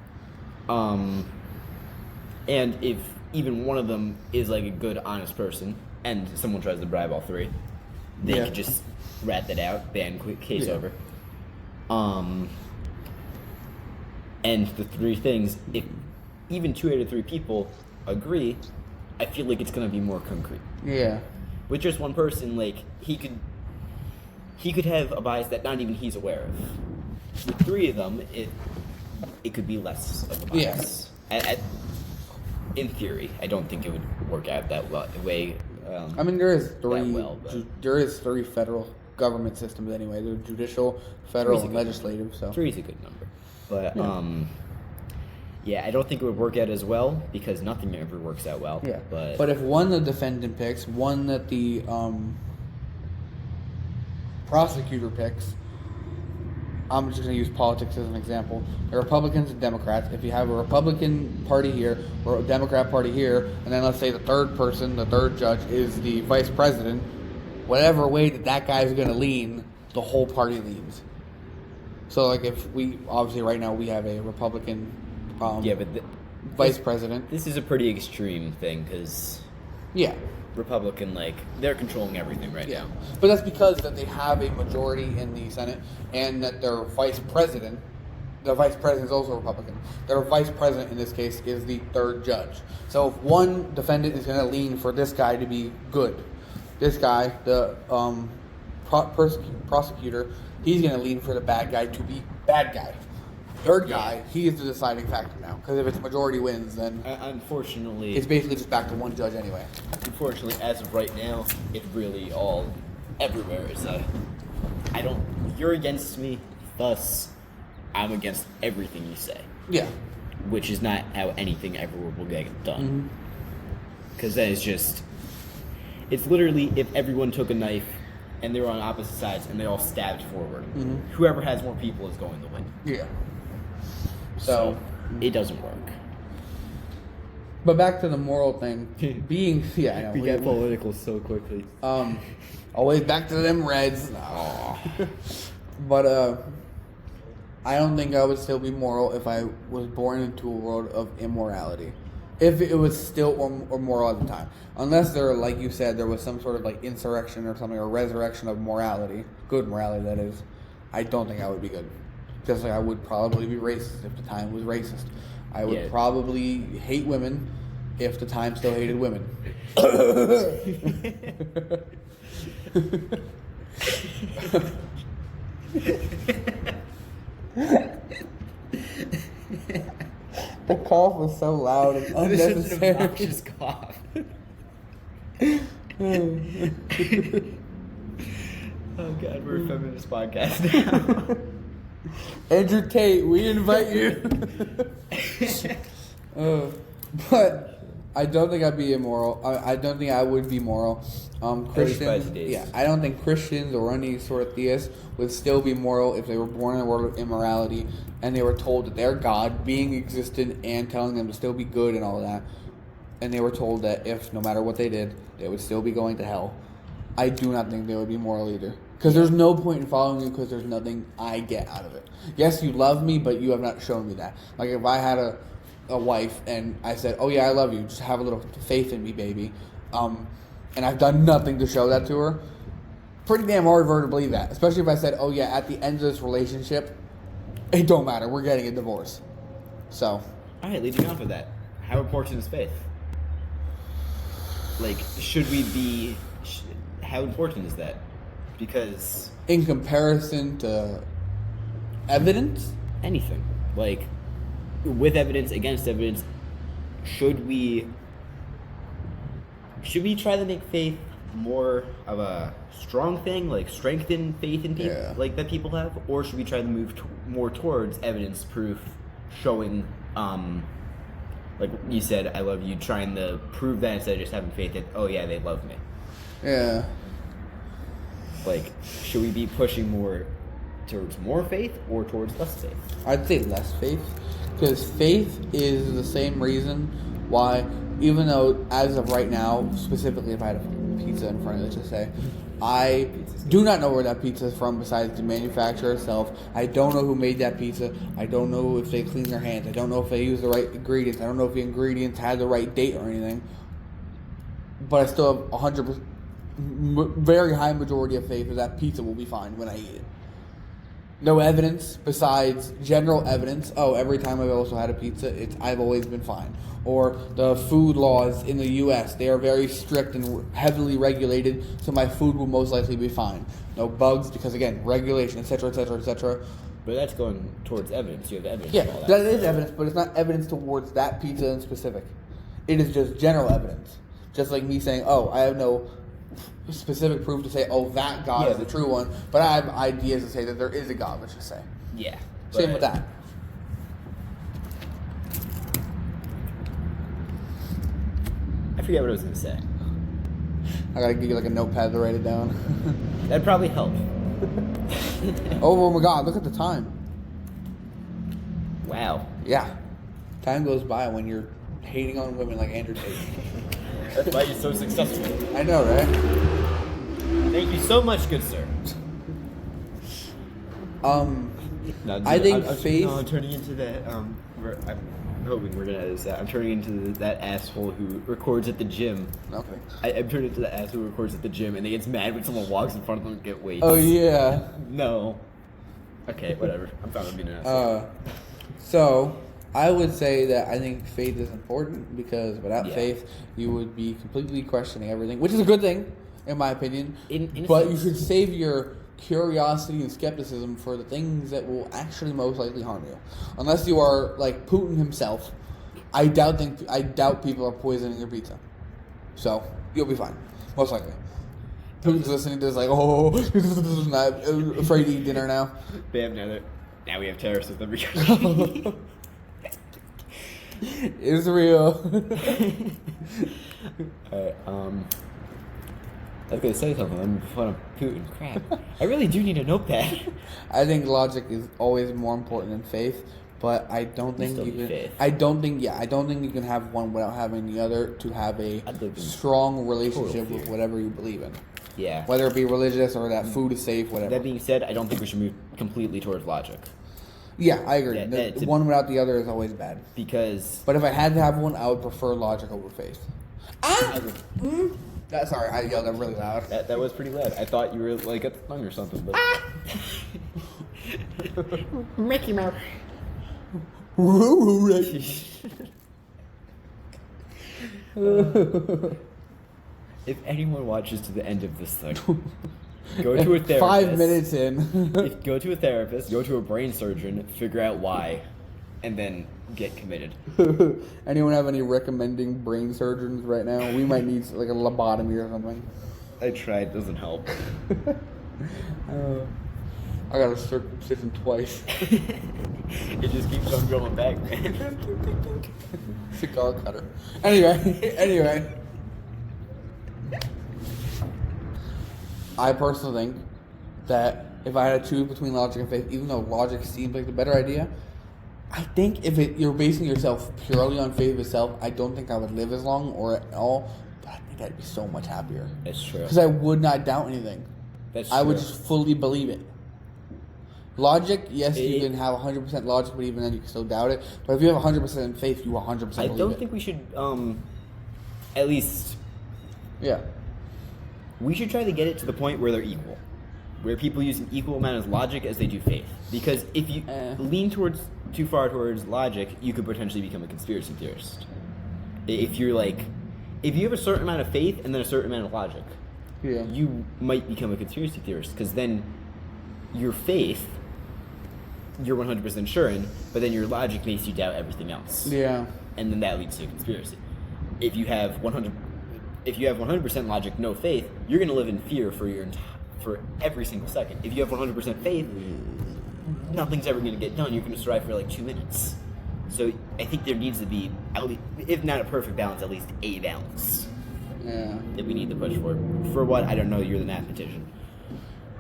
And if even one of them is like a good, honest person, and someone tries to bribe all three, they could just rat that out, ban, quick, case over. And the three things, if even 2 out of 3 people agree, I feel like it's gonna be more concrete. Yeah. With just one person, like he could have a bias that not even he's aware of. With 3 of them, it could be less of a bias. Yeah. In theory, I don't think it would work out that way. I mean, there is 3. There is 3 federal government systems anyway. The judicial, federal, and legislative. So 3 is a good number, but I don't think it would work out as well because nothing ever works out well. Yeah, but if one the defendant picks, one that the prosecutor picks. I'm just going to use politics as an example. The Republicans and Democrats. If you have a Republican party here or a Democrat party here, and then let's say the third person, the third judge, is the vice president, whatever way that guy is going to lean, the whole party leans. So, like, if we obviously right now we have a Republican vice president. This is a pretty extreme thing because Republican, like, they're controlling everything right now. But that's because that they have a majority in the Senate and that their vice president is also Republican. Their vice president in this case is the third judge. So if one defendant is going to lean for this guy to be good, this guy, the prosecutor, he's going to lean for the bad guy to be bad guy. Third guy, he is the deciding factor now. Because if it's majority wins, then unfortunately, it's basically just back to one judge anyway. Unfortunately, as of right now, it's really all everywhere. Is you're against me, thus I'm against everything you say. Yeah. Which is not how anything ever will get done. Because then it's literally if everyone took a knife and they were on opposite sides and they all stabbed forward, whoever has more people is going to win. Yeah. So it doesn't work. But back to the moral thing, being we get political so quickly. Always back to them Reds. But I don't think I would still be moral if I was born into a world of immorality. If it was still or moral at the time, unless there, like you said, there was some sort of like insurrection or something, or resurrection of morality, good morality that is. I don't think I would be good. Just like I would probably be racist if the time was racist. I would probably hate women if the time still hated women. The cough was so loud and unnecessary. This is an obnoxious cough. Oh God, we're a feminist podcast now. Andrew Tate, we invite you. But I don't think I'd be immoral. I don't think I would be moral. Christians, I don't think Christians or any sort of theists would still be moral if they were born in a world of immorality and they were told that their God being existent and telling them to still be good and all of that, and they were told that if no matter what they did, they would still be going to hell. I do not think they would be moral either. Because there's no point in following you because there's nothing I get out of it. Yes, you love me, but you have not shown me that. Like if I had a wife and I said, oh yeah, I love you, just have a little faith in me, baby. And I've done nothing to show that to her. Pretty damn hard for her to believe that. Especially if I said, oh yeah, at the end of this relationship, it don't matter, we're getting a divorce. So. Alright, leading off of that, how important is faith? Like, how important is that? Because in comparison to evidence? Anything. Like, with evidence, against evidence, should we try to make faith more of a strong thing, like strengthen faith in people, like that people have, or should we try to move more towards evidence proof, showing, like you said, I love you, trying to prove that instead of just having faith that, oh yeah, they love me. Yeah. Like, should we be pushing more towards more faith or towards less faith? I'd say less faith, because faith is the same reason why, even though as of right now, specifically if I had a pizza in front of it, let's just say, I do not know where that pizza is from besides the manufacturer itself. I don't know who made that pizza. I don't know if they clean their hands. I don't know if they use the right ingredients. I don't know if the ingredients had the right date or anything. But I still have 100%, very high majority of faith that pizza will be fine when I eat it. No evidence besides general evidence. Oh, every time I've also had a pizza, I've always been fine. Or the food laws in the U.S., they are very strict and heavily regulated, so my food will most likely be fine. No bugs because, again, regulation, etc., etc., etc. But that's going towards evidence. You have evidence. Yeah, of all that. that is evidence, but it's not evidence towards that pizza in specific. It is just general evidence. Just like me saying, oh, I have no specific proof to say, oh, that God is the true one, but I have ideas to say that there is a God, let's just say. Yeah. Same with that. I forget what I was going to say. I gotta give you like a notepad to write it down. That'd probably help. Oh my God, look at the time. Wow. Yeah. Time goes by when you're hating on women like Andrew Tate. That's why you're so successful. I know, right? Thank you so much, good sir. I think faith. No, I'm turning into that. I'm hoping we're gonna edit that. I'm turning into that asshole who records at the gym. Okay. I'm turning into the asshole who records at the gym and they gets mad when someone walks in front of them and get weights. Oh yeah. No. Okay, whatever. I'm fine with being an asshole. So I would say that I think faith is important because without faith, you would be completely questioning everything, which is a good thing, in my opinion. But you should save your curiosity and skepticism for the things that will actually most likely harm you. Unless you are like Putin himself, I doubt people are poisoning your pizza. So you'll be fine, most likely. Putin's listening to this like, oh, not afraid to eat dinner now. Bam! Now we have terrorists with every country. Israel. Alright, I was gonna say something. I'm in front of Putin. Crap. I really do need a notepad. I think logic is always more important than faith, but I don't think you can. Faith. I don't think you can have one without having the other to have a strong relationship with whatever you believe in. Yeah. Whether it be religious or that food is safe, whatever. That being said, I don't think we should move completely towards logic. Yeah, I agree. One without the other is always bad. Because. But if I had to have one, I would prefer logic over faith. Sorry, I yelled that really loud. That was pretty loud. I thought you were like at the tongue or something, but. Mickey Mouse. If anyone watches to the end of this thing, go to a therapist. 5 minutes in. Go to a therapist, go to a brain surgeon, figure out why, and then get committed. Anyone have any recommending brain surgeons right now? We might need like a lobotomy or something. I tried, doesn't help. I got a circumcision twice. It just keeps on going back, man. Cigar cutter. Anyway. I personally think that if I had to choose between logic and faith, even though logic seems like the better idea, I think if you're basing yourself purely on faith itself, I don't think I would live as long or at all, but I think I'd be so much happier. That's true. Because I would not doubt anything. That's true. I would just fully believe it. Logic, yes, you can have 100% logic, but even then you can still doubt it. But if you have 100% faith, you 100% believe it. I don't think we should, at least... Yeah. We should try to get it to the point where they're equal. Where people use an equal amount of logic as they do faith. Because if you lean too far towards logic, you could potentially become a conspiracy theorist. If you have a certain amount of faith and then a certain amount of logic, you might become a conspiracy theorist. Because then your faith, you're 100% sure in, but then your logic makes you doubt everything else. Yeah. And then that leads to a conspiracy. If you have 100% logic, no faith, you're going to live in fear for every single second. If you have 100% faith, nothing's ever going to get done. You're going to strive for like 2 minutes. So I think there needs to be, at least, if not a perfect balance, at least a balance. Yeah. That we need to push for. For what? I don't know. You're the mathematician.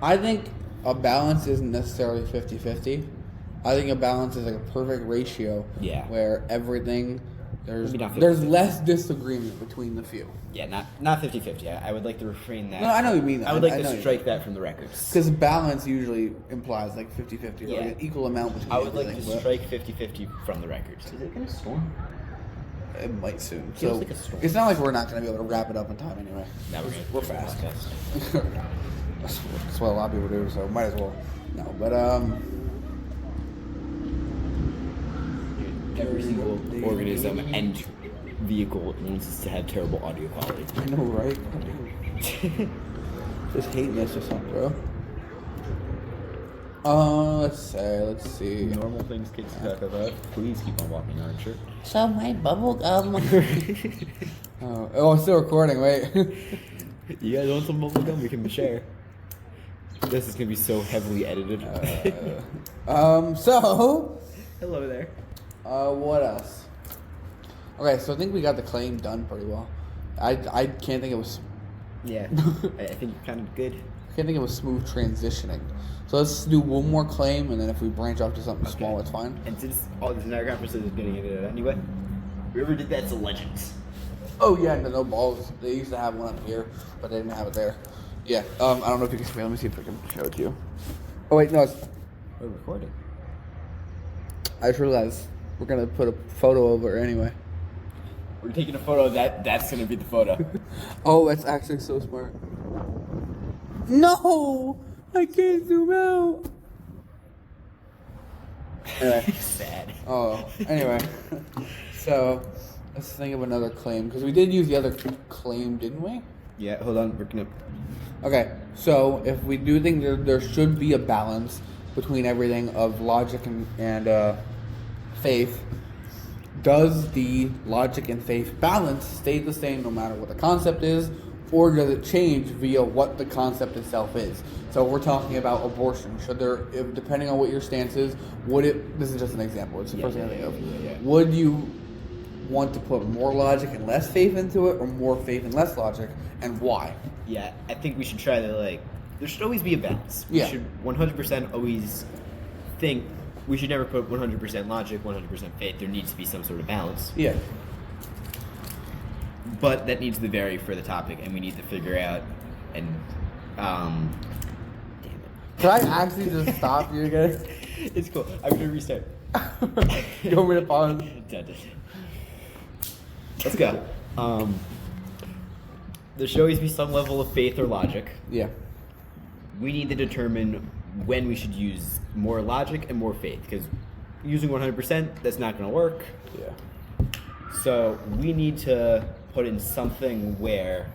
I think a balance isn't necessarily 50-50. I think a balance is like a perfect ratio. Yeah. Where everything There's Maybe not 50-50. there's less disagreement between the few. Yeah, not 50-50. I would like to refrain that. No, I know what you mean. I would like to strike that from the records. Because balance usually implies like 50-50, Yeah. like an equal amount between I would like everything, to but strike 50-50 from the records. Is it going to storm? it might soon. Feels So like a storm. it's not like we're not going to be able to wrap it up in time anyway. Now We're fast. That's what a lot of people do, so might as well. No, but Every single organism and vehicle wants us to have terrible audio quality. I know, right? Just hating this or something, bro. Let's see. Normal things kids talk about. Please keep on walking, aren't you? So my bubble gum. Oh, it's still recording. Wait. You guys want some bubble gum? We can share. This is gonna be so heavily edited. So. Hello there. What else? Okay, so I think we got the claim done pretty well. I can't think it was. Yeah, I think you're kind of good. I can't think it was smooth transitioning. So let's do one more claim, and then if we branch off to something small, it's fine. And since all this entire conference is getting into it anyway, whoever did that's a legend. Oh yeah, no balls. They used to have one up here, but they didn't have it there. Yeah. I don't know if you can see. Let me see if I can show it to you. Oh wait, no. We're recording. I just realized we're gonna put a photo over it anyway. We're taking a photo of that. That's gonna be the photo. Oh, that's actually so smart. No, I can't zoom out. Anyway. Sad. Oh, anyway. So let's think of another claim because we did use the other claim, didn't we? Yeah. Hold on. We're gonna. Okay, so if we do think there should be a balance between everything of logic and faith, does the logic and faith balance stay the same no matter what the concept is, or does it change via what the concept itself is? So if we're talking about abortion, should there, depending on what your stance is, would it, this is just an example, it's the first thing I think of, would you want to put more logic and less faith into it, or more faith and less logic, and why? Yeah, I think we should try to there should always be a balance. We should 100% always think we should never put 100% logic, 100% faith. There needs to be some sort of balance. Yeah. But that needs to vary for the topic, and we need to figure out and damn it. Can I actually just stop you guys? It's cool. I'm gonna restart. You want me to pause? Let's go. There should always be some level of faith or logic. Yeah. We need to determine when we should use more logic and more faith, because using 100%, that's not going to work. Yeah. So we need to put in something where,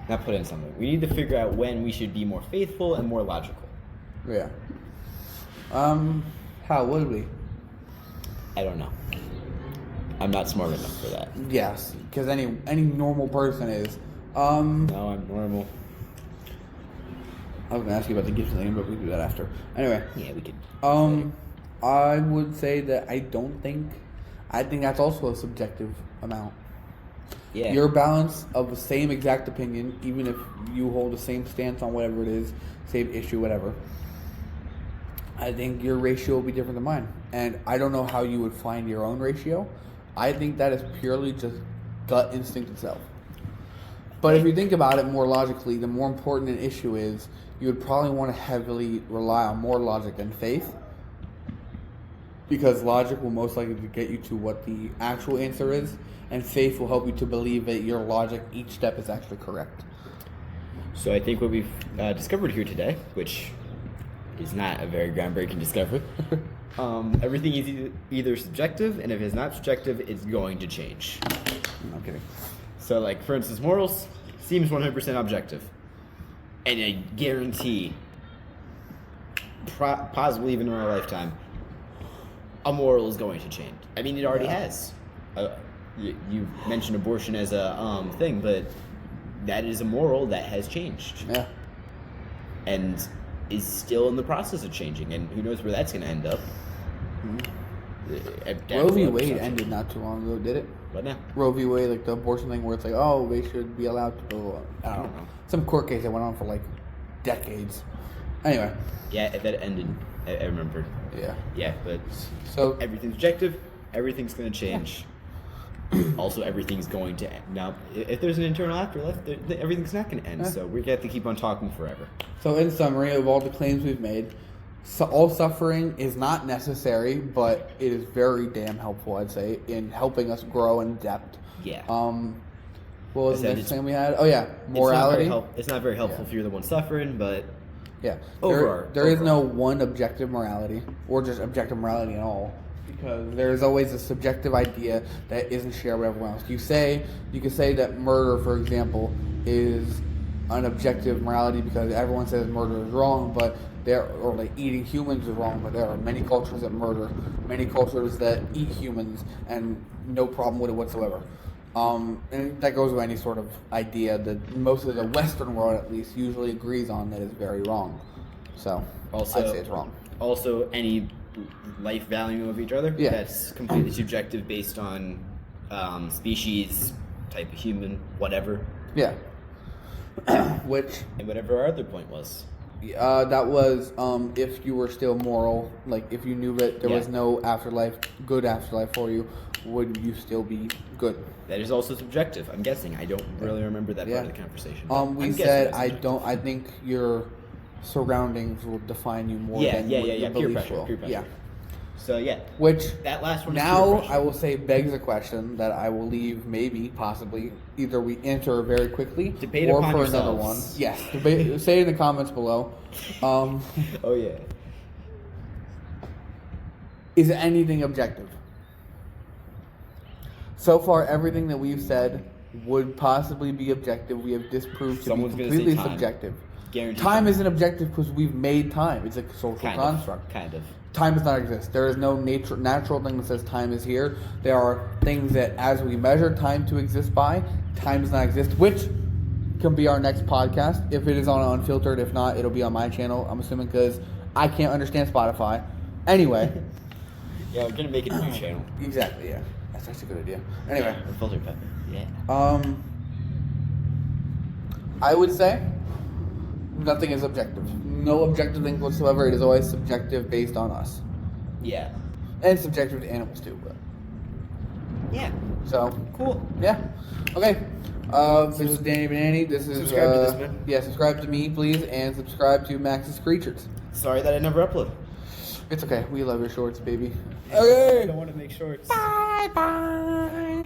not put in something, we need to figure out when we should be more faithful and more logical. Yeah. How would we? I don't know. I'm not smart enough for that. Yes, because any normal person is. No, I'm normal. I was gonna ask you about the gift thing, but we can do that after. Anyway. Yeah, we could. I would say that I think that's also a subjective amount. Yeah. Your balance of the same exact opinion, even if you hold the same stance on whatever it is, same issue, whatever, I think your ratio will be different than mine. And I don't know how you would find your own ratio. I think that is purely just gut instinct itself. But if you think about it more logically, the more important an issue is, you would probably want to heavily rely on more logic than faith. Because logic will most likely get you to what the actual answer is, and faith will help you to believe that your logic, each step, is actually correct. So I think what we've discovered here today, which is not a very groundbreaking discovery, everything is either subjective, and if it's not subjective, it's going to change. No, I'm kidding. So, for instance, morals seems 100% objective, and I guarantee, possibly even in our lifetime, a moral is going to change. I mean, it already has. You mentioned abortion as a thing, but that is a moral that has changed. Yeah. And is still in the process of changing, and who knows where that's going to end up. Mm-hmm. Roe v. Wade ended not too long ago, did it? What now? Roe v. Wade, like the abortion thing where it's like, oh, they should be allowed to go. I don't know. Some court case that went on for decades. Anyway. Yeah, that ended. I remember. Yeah. Yeah, but so everything's objective. everything's going to change. Also, everything's going to end. Now, if there's an eternal afterlife, everything's not going to end. So we have to keep on talking forever. So in summary of all the claims we've made, all suffering is not necessary, but it is very damn helpful, I'd say, in helping us grow in depth. Yeah. What was the next thing we had? Oh yeah, morality. It's not very helpful if you're the one suffering, but yeah, there is no one objective morality or just objective morality at all, because there's always a subjective idea that isn't shared with everyone else. You could say that murder, for example, is an objective morality because everyone says murder is wrong, but or like eating humans is wrong, but there are many cultures that murder, many cultures that eat humans, and no problem with it whatsoever. And that goes with any sort of idea that most of the Western world, at least, usually agrees on that is very wrong. So, I'd say it's wrong. Also, any life value of each other, yeah, that's completely subjective based on species, type of human, whatever. Yeah. And whatever our other point was. That was if you were still moral, like if you knew that there was no good afterlife for you, would you still be good? That is also subjective, I'm guessing. I don't really remember that part of the conversation. We said I think your surroundings will define you more than your peer beliefs pressure, will. peer pressure. Yeah. So which that last one. Now I will say begs a question that I will leave, maybe, possibly, either we answer very quickly debate or upon for yourselves. another one. Yes, debate. Say in the comments below. Oh yeah. Is anything objective? So far, everything that we've said would possibly be objective. We have disproved to be completely subjective. Guaranteed. Time isn't objective because we've made time. It's a social construct. Kind of. Time does not exist. There is no natural thing that says time is here. There are things that, as we measure time to exist by, time does not exist, which can be our next podcast. If it is on Unfiltered, if not, it'll be on my channel, I'm assuming, because I can't understand Spotify. Anyway. Yeah, we're going to make it a new channel. Exactly, yeah. That's actually a good idea. Anyway. Unfiltered Pepper. Yeah. I would say nothing is objective. No objective thing whatsoever. It is always subjective based on us. Yeah. And subjective to animals too, but yeah. So cool. Yeah. Okay. This is Danny Banani. This is subscribe to this man. Yeah, subscribe to me, please, and subscribe to Max's Creatures. Sorry that I never upload. It's okay. We love your shorts, baby. Okay. I don't want to make shorts. Bye.